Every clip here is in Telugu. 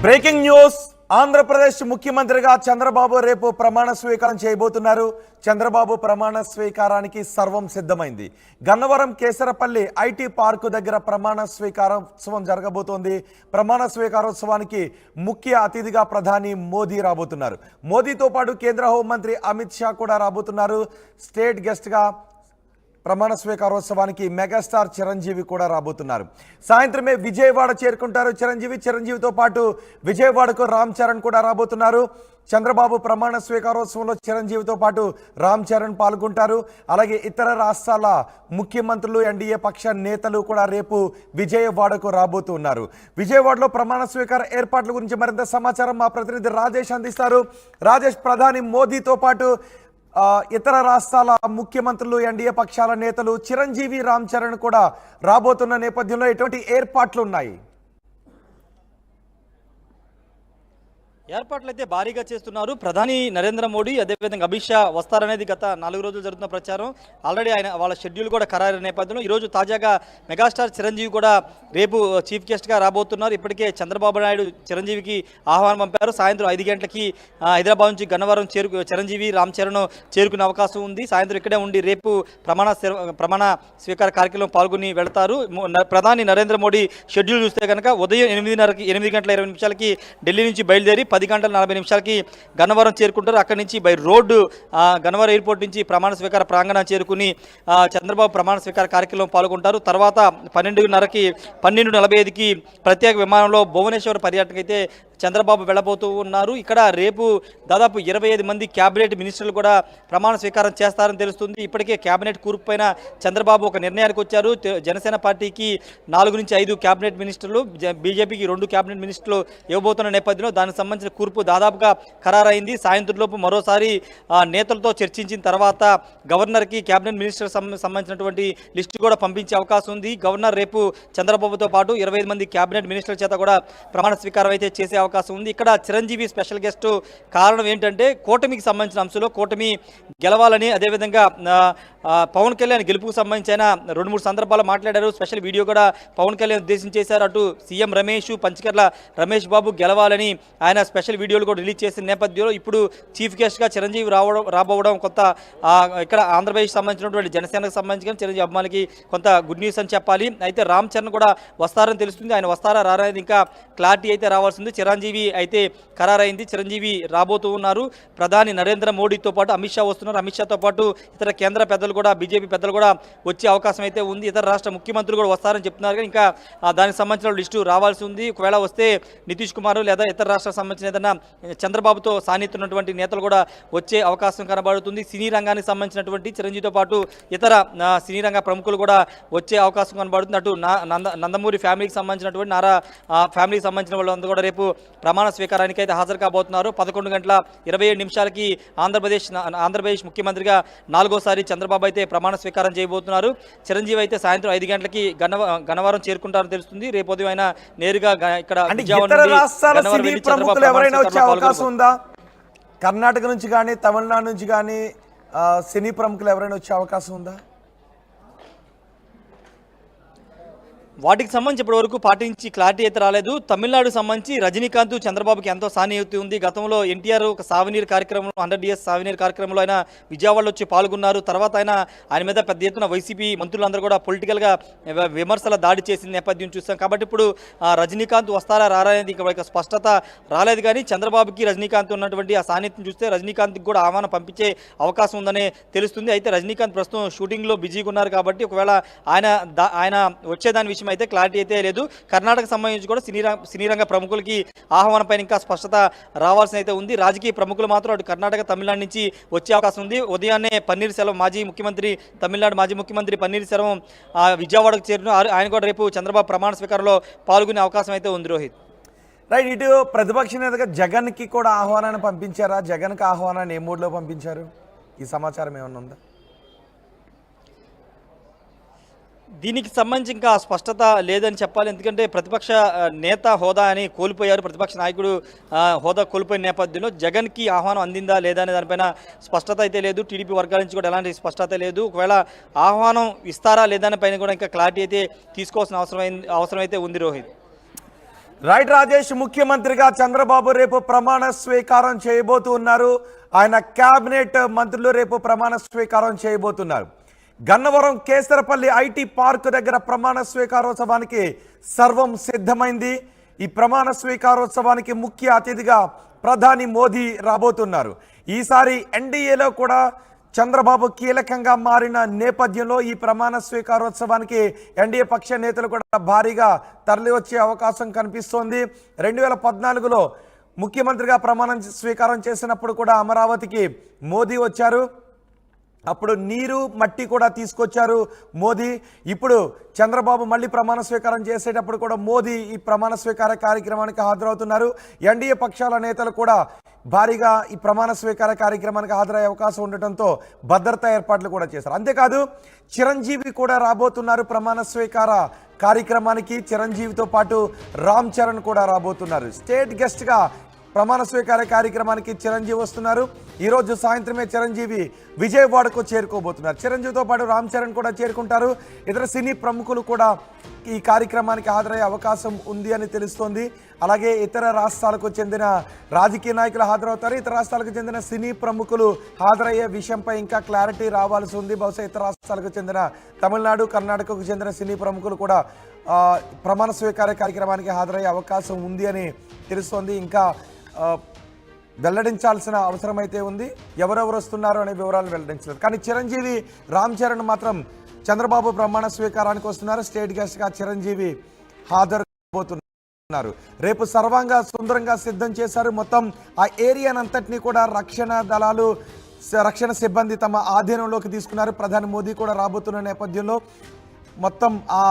బ్రేకింగ్ న్యూస్ ఆంధ్రప్రదేశ్ ముఖ్యమంత్రిగా చంద్రబాబు రేపు ప్రమాణ స్వీకారం చేయబోతున్నారు. చంద్రబాబు ప్రమాణ స్వీకారానికి సర్వం సిద్ధమైంది. గన్నవరం కేసరపల్లి ఐటీ పార్కు దగ్గర ప్రమాణ స్వీకారోత్సవం జరగబోతోంది. ప్రమాణ స్వీకారోత్సవానికి ముఖ్య అతిథిగా ప్రధాని మోదీ రాబోతున్నారు. మోదీతో పాటు కేంద్ర హోంమంత్రి అమిత్ షా కూడా రాబోతున్నారు. స్టేట్ గెస్ట్గా ప్రమాణ స్వీకారోత్సవానికి మెగాస్టార్ చిరంజీవి కూడా రాబోతున్నారు. సాయంత్రమే విజయవాడ చేరుకుంటారు చిరంజీవితో పాటు విజయవాడకు రామ్ చరణ్ కూడా రాబోతున్నారు. చంద్రబాబు ప్రమాణ స్వీకారోత్సవంలో చిరంజీవితో పాటు రామ్ చరణ్ పాల్గొంటారు. అలాగే ఇతర రాష్ట్రాల ముఖ్యమంత్రులు, ఎన్డీఏ పక్ష నేతలు కూడా రేపు విజయవాడకు రాబోతున్నారు. విజయవాడలో ప్రమాణ స్వీకార ఏర్పాట్ల గురించి మరింత సమాచారం మా ప్రతినిధి రాజేష్ అందిస్తారు. రాజేష్, ప్రధాని మోదీతో పాటు ఇతర రాష్ట్రాల ముఖ్యమంత్రులు, ఎన్డీఏ పక్షాల నేతలు, చిరంజీవి, రామ్ చరణ్ కూడా రాబోతున్న నేపథ్యంలో ఎటువంటి ఏర్పాట్లు ఉన్నాయి? ఏర్పాట్లు అయితే భారీగా చేస్తున్నారు. ప్రధాని నరేంద్ర మోడీ, అదేవిధంగా అమిత్ షా వస్తారనేది గత 4 రోజులు జరుగుతున్న ప్రచారం. ఆల్రెడీ వాళ్ళ షెడ్యూల్ కూడా ఖరారైన నేపథ్యంలో ఈరోజు తాజాగా మెగాస్టార్ చిరంజీవి కూడా రేపు చీఫ్ గెస్ట్గా రాబోతున్నారు. ఇప్పటికే చంద్రబాబు నాయుడు చిరంజీవికి ఆహ్వానం పంపారు. సాయంత్రం 5 గంటలకి హైదరాబాద్ నుంచి గన్నవరం చిరంజీవి, రామ్ చరణ్ చేరుకునే అవకాశం ఉంది. సాయంత్రం ఇక్కడే ఉండి రేపు ప్రమాణ స్వీకార కార్యక్రమం పాల్గొని వెళతారు. ప్రధాని నరేంద్ర మోడీ షెడ్యూల్ చూస్తే కనుక ఉదయం 8 గంటల 20 నిమిషాలకి ఢిల్లీ నుంచి బయలుదేరి 10 గంటల 40 నిమిషాలకి గన్నవరం చేరుకుంటారు. అక్కడి నుంచి బై రోడ్డు గన్నవరం ఎయిర్పోర్ట్ నుంచి ప్రమాణ స్వీకార ప్రాంగణం చేరుకుని చంద్రబాబు ప్రమాణ స్వీకార కార్యక్రమంలో పాల్గొంటారు. తర్వాత 12:45కి ప్రత్యేక విమానంలో భువనేశ్వర్ పర్యటనకు అయితే చంద్రబాబు వెళ్ళబోతూ ఉన్నారు. ఇక్కడ రేపు దాదాపు 25 మంది క్యాబినెట్ మినిస్టర్లు కూడా ప్రమాణ స్వీకారం చేస్తారని తెలుస్తుంది. ఇప్పటికే క్యాబినెట్ కూర్పు పైన చంద్రబాబు ఒక నిర్ణయానికి వచ్చారు. జనసేన పార్టీకి 4 నుంచి 5 క్యాబినెట్ మినిస్టర్లు, బీజేపీకి 2 క్యాబినెట్ మినిస్టర్లు ఇవ్వబోతున్న నేపథ్యంలో దానికి సంబంధించిన కూర్పు దాదాపుగా ఖరారైంది. సాయంత్రంలోపు మరోసారి నేతలతో చర్చించిన తర్వాత గవర్నర్కి క్యాబినెట్ మినిస్టర్ సంబంధించినటువంటి లిస్టు కూడా పంపించే అవకాశం ఉంది. గవర్నర్ రేపు చంద్రబాబుతో పాటు 25 మంది క్యాబినెట్ మినిస్టర్ల చేత కూడా ప్రమాణ స్వీకారం అయితే చేసే అవకాశం ఉంది. ఇక్కడ చిరంజీవి స్పెషల్ గెస్ట్. కారణం ఏంటంటే కూటమికి సంబంధించిన అంశంలో కూటమి గెలవాలని, అదేవిధంగా పవన్ కళ్యాణ్ గెలుపుకు సంబంధించి ఆయన 2-3 సందర్భాలు మాట్లాడారు. స్పెషల్ వీడియో కూడా పవన్ కళ్యాణ్ ఉద్దేశించేశారు. అటు సీఎం రమేష్, పంచకర్ల రమేష్ బాబు గెలవాలని ఆయన స్పెషల్ వీడియోలు కూడా రిలీజ్ చేసిన నేపథ్యంలో ఇప్పుడు చీఫ్ గెస్ట్గా చిరంజీవి రాబోవడం కొంత ఇక్కడ ఆంధ్రప్రదేశ్ సంబంధించినటువంటి జనసేనకు సంబంధించిన చిరంజీవి అభిమానికి కొంత గుడ్ న్యూస్ అని చెప్పాలి. అయితే రామ్ చరణ్ కూడా వస్తారని తెలుస్తుంది. ఆయన వస్తారా రారనేది ఇంకా క్లారిటీ అయితే రావాల్సింది. చిరంజీవి అయితే ఖరారైంది. చిరంజీవి రాబోతూ ఉన్నారు. ప్రధాని నరేంద్ర మోడీతో పాటు అమిత్ షా వస్తున్నారు. అమిత్ షాతో పాటు ఇతర కేంద్ర పెద్దలు కూడా, బీజేపీ పెద్దలు కూడా వచ్చే అవకాశం అయితే ఉంది. ఇతర రాష్ట్ర ముఖ్యమంత్రులు కూడా వస్తారని చెప్తున్నారు. కానీ ఇంకా దానికి సంబంధించిన లిస్టు రావాల్సి ఉంది. ఒకవేళ వస్తే నితీష్ కుమార్ లేదా ఇతర రాష్ట్రాలకు సంబంధించిన ఏదైనా చంద్రబాబుతో సాన్నిహిత్యం ఉన్నటువంటి నేతలు కూడా వచ్చే అవకాశం కనబడుతుంది. సినీ రంగానికి సంబంధించినటువంటి చిరంజీవితో పాటు ఇతర సినీ రంగ ప్రముఖులు కూడా వచ్చే అవకాశం కనబడుతుంది. అటు నందమూరి ఫ్యామిలీకి సంబంధించినటువంటి నారా ఫ్యామిలీకి సంబంధించిన వాళ్ళందరూ కూడా రేపు ప్రమాణ స్వీకారానికి అయితే హాజరు కాబోతున్నారు. 11:27 ఆంధ్రప్రదేశ్ ముఖ్యమంత్రిగా 4వసారి చంద్రబాబు అయితే ప్రమాణ స్వీకారం చేయబోతున్నారు. చిరంజీవి అయితే సాయంత్రం 5 గంటలకి గన్నవరం చేరుకుంటారని తెలుస్తుంది. రేపు ఉదయం ఆయన నేరుగా ఇక్కడ కర్ణాటక నుంచి కానీ, తమిళనాడు నుంచి కానీ సినీ ప్రముఖులు ఎవరైనా వచ్చే అవకాశం ఉందా? వాటికి సంబంధించి ఇప్పటి వరకు పార్టీ నుంచి క్లారిటీ అయితే రాలేదు. తమిళనాడుకు సంబంధించి రజనీకాంత్ చంద్రబాబుకి ఎంతో సాన్నిహిత్యం ఉంది. గతంలో ఎన్టీఆర్ ఒక సావనీర్ కార్యక్రమంలో 100 డేస్ సావనీర్ కార్యక్రమంలో ఆయన విజయవాడలో వచ్చి పాల్గొన్నారు. తర్వాత ఆయన మీద పెద్ద ఎత్తున వైసీపీ మంత్రులందరూ కూడా పొలిటికల్గా విమర్శల దాడి చేసిన నేపథ్యం చూస్తాం. కాబట్టి ఇప్పుడు రజనీకాంత్ వస్తారా రారా అనేది ఇక స్పష్టత రాలేదు. కానీ చంద్రబాబుకి రజనీకాంత్ ఉన్నటువంటి ఆ సాన్నిహిత్యం చూస్తే రజనీకాంత్కి కూడా ఆహ్వానం పంపించే అవకాశం ఉందనే తెలుస్తుంది. అయితే రజనీకాంత్ ప్రస్తుతం షూటింగ్లో బిజీగా ఉన్నారు. కాబట్టి ఒకవేళ ఆయన వచ్చేదాని విషయం అయితే క్లారిటీ అయితే లేదు. కర్ణాటక సంబంధించి కూడా సినీ రంగ ప్రముఖులకి ఆహ్వానం పైన ఇంకా స్పష్టత రావాల్సి అయితే ఉంది. రాజకీయ ప్రముఖులు మాత్రం అటు కర్ణాటక, తమిళనాడు నుంచి వచ్చే అవకాశం ఉంది. ఉదయాన్నే పన్నీర్ సెల్వం, తమిళనాడు మాజీ ముఖ్యమంత్రి పన్నీర్ సెల్వం విజయవాడకు చేరిన ఆయన కూడా రేపు చంద్రబాబు ప్రమాణ స్వీకారంలో పాల్గొనే అవకాశం అయితే ఉంది. రోహిత్, రైట్. ఇటు ప్రతిపక్ష నేతగా జగన్కి కూడా ఆహ్వానాన్ని పంపించారా? జగన్కి ఆహ్వానాన్ని ఏ మూడ్లో పంపించారు? ఈ సమాచారం ఏమన్నా ఉందా? దీనికి సంబంధించి ఇంకా స్పష్టత లేదని చెప్పాలి. ఎందుకంటే ప్రతిపక్ష నేత హోదా అని కోల్పోయారు. ప్రతిపక్ష నాయకుడు హోదా కోల్పోయిన నేపథ్యంలో జగన్కి ఆహ్వానం అందిందా లేదా అనే దానిపైన స్పష్టత అయితే లేదు. టీడీపీ వర్గాల నుంచి కూడా ఎలాంటి స్పష్టత లేదు. ఒకవేళ ఆహ్వానం ఇస్తారా లేదా పైన కూడా ఇంకా క్లారిటీ అయితే తీసుకోవాల్సిన అవసరం అయితే ఉంది. రోహిత్, రైట్ రాజేష్, ముఖ్యమంత్రిగా చంద్రబాబు రేపు ప్రమాణ స్వీకారం చేయబోతున్నారు. ఆయన కేబినెట్ మంత్రులు రేపు ప్రమాణ స్వీకారం చేయబోతున్నారు. గన్నవరం కేసరపల్లి ఐటీ పార్క్ దగ్గర ప్రమాణ స్వీకారోత్సవానికి సర్వం సిద్ధమైంది. ఈ ప్రమాణ స్వీకారోత్సవానికి ముఖ్య అతిథిగా ప్రధాని మోదీ రాబోతున్నారు. ఈసారి ఎన్డీఏలో కూడా చంద్రబాబు కీలకంగా మారిన నేపథ్యంలో ఈ ప్రమాణ స్వీకారోత్సవానికి ఎన్డీఏ పక్ష నేతలు కూడా భారీగా తరలి వచ్చే అవకాశం కనిపిస్తోంది. 2014లో ముఖ్యమంత్రిగా ప్రమాణ స్వీకారం చేసినప్పుడు కూడా అమరావతికి మోదీ వచ్చారు. అప్పుడు నీరు మట్టి కూడా తీసుకొచ్చారు మోదీ. ఇప్పుడు చంద్రబాబు మళ్ళీ ప్రమాణ స్వీకారం చేసేటప్పుడు కూడా మోదీ ఈ ప్రమాణ స్వీకార కార్యక్రమానికి హాజరవుతున్నారు. ఎన్డీఏ పక్షాల నేతలు కూడా భారీగా ఈ ప్రమాణ స్వీకార కార్యక్రమానికి హాజరయ్యే అవకాశం ఉండటంతో భద్రతా ఏర్పాట్లు కూడా చేశారు. అంతేకాదు చిరంజీవి కూడా రాబోతున్నారు ప్రమాణ స్వీకార కార్యక్రమానికి. చిరంజీవితో పాటు రామ్ చరణ్ కూడా రాబోతున్నారు. స్టేట్ గెస్ట్గా ప్రమాణ స్వీకార కార్యక్రమానికి చిరంజీవి వస్తున్నారు. ఈరోజు సాయంత్రమే చిరంజీవి విజయవాడకు చేరుకోబోతున్నారు. చిరంజీవితో పాటు రామ్ చరణ్ కూడా చేరుకుంటారు. ఇతర సినీ ప్రముఖులు కూడా ఈ కార్యక్రమానికి హాజరయ్యే అవకాశం ఉంది అని తెలుస్తోంది. అలాగే ఇతర రాష్ట్రాలకు చెందిన రాజకీయ నాయకులు హాజరవుతారు. ఇతర రాష్ట్రాలకు చెందిన సినీ ప్రముఖులు హాజరయ్యే విషయంపై ఇంకా క్లారిటీ రావాల్సి ఉంది. బహుశా ఇతర రాష్ట్రాలకు చెందిన తమిళనాడు, కర్ణాటకకు చెందిన సినీ ప్రముఖులు కూడా ప్రమాణ స్వీకార కార్యక్రమానికి హాజరయ్యే అవకాశం ఉంది అని తెలుస్తోంది. ఇంకా వెల్లడించాల్సిన అవసరం అయితే ఉంది. ఎవరెవరు వస్తున్నారో అనే వివరాలు వెల్లడించలేదు. కానీ చిరంజీవి, రామ్ చరణ్ మాత్రం చంద్రబాబు ప్రమాణ స్వీకారానికి వస్తున్నారు. స్టేట్ గెస్ట్గా చిరంజీవి హాజరుబోతున్నారు. రేపు సర్వంగా సుందరంగా సిద్ధం చేశారు. మొత్తం ఆ ఏరియానంతటినీ కూడా రక్షణ దళాలు, రక్షణ సిబ్బంది తమ ఆధీనంలోకి తీసుకున్నారు. ప్రధాని మోదీ కూడా రాబోతున్న నేపథ్యంలో మొత్తం ఆ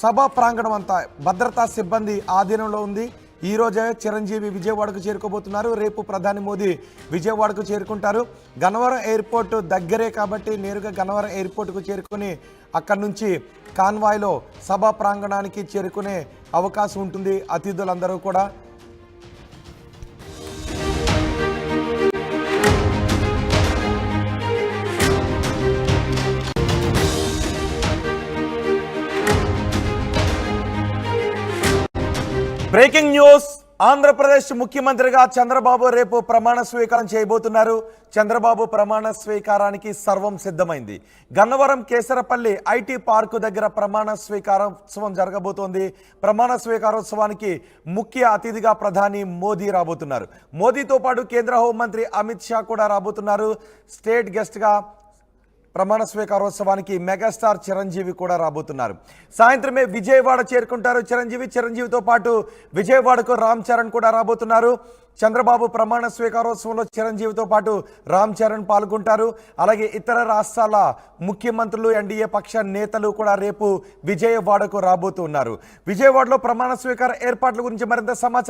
సభా ప్రాంగణం అంతా భద్రతా సిబ్బంది ఆధీనంలో ఉంది. ఈ రోజే చిరంజీవి విజయవాడకు చేరుకోబోతున్నారు. రేపు ప్రధాని మోదీ విజయవాడకు చేరుకుంటారు. గన్నవరం ఎయిర్పోర్ట్ దగ్గరే కాబట్టి నేరుగా గన్నవరం ఎయిర్పోర్ట్కు చేరుకుని అక్కడి నుంచి కాన్వాయ్లో సభా ప్రాంగణానికి చేరుకునే అవకాశం ఉంటుంది అతిథులందరూ కూడా. బ్రేకింగ్ న్యూస్, ఆంధ్రప్రదేశ్ ముఖ్యమంత్రిగా చంద్రబాబు రేపు ప్రమాణ స్వీకారం చేయబోతున్నారు. చంద్రబాబు ప్రమాణ స్వీకారానికి సర్వం సిద్ధమైంది. గన్నవరం కేసరపల్లి ఐటీ పార్కు దగ్గర ప్రమాణ స్వీకారోత్సవం జరగబోతోంది. ప్రమాణ స్వీకారోత్సవానికి ముఖ్య అతిథిగా ప్రధాని మోదీ రాబోతున్నారు. మోదీతో పాటు కేంద్ర హోంమంత్రి అమిత్ షా కూడా రాబోతున్నారు. స్టేట్ గెస్ట్గా ప్రమాణ స్వీకారోత్సవానికి మెగాస్టార్ చిరంజీవి కూడా రాబోతున్నారు. సాయంత్రమే విజయవాడ చేరుకుంటారు చిరంజీవితో పాటు విజయవాడకు రామ్ చరణ్ కూడా రాబోతున్నారు. చంద్రబాబు ప్రమాణ స్వీకారోత్సవంలో చిరంజీవితో పాటు రామ్ చరణ్ పాల్గొంటారు. అలాగే ఇతర రాష్ట్రాల ముఖ్యమంత్రులు, ఎన్డీఏ పక్ష నేతలు కూడా రేపు విజయవాడకు రాబోతున్నారు. విజయవాడలో ప్రమాణ స్వీకార ఏర్పాట్ల గురించి మరింత సమాచారం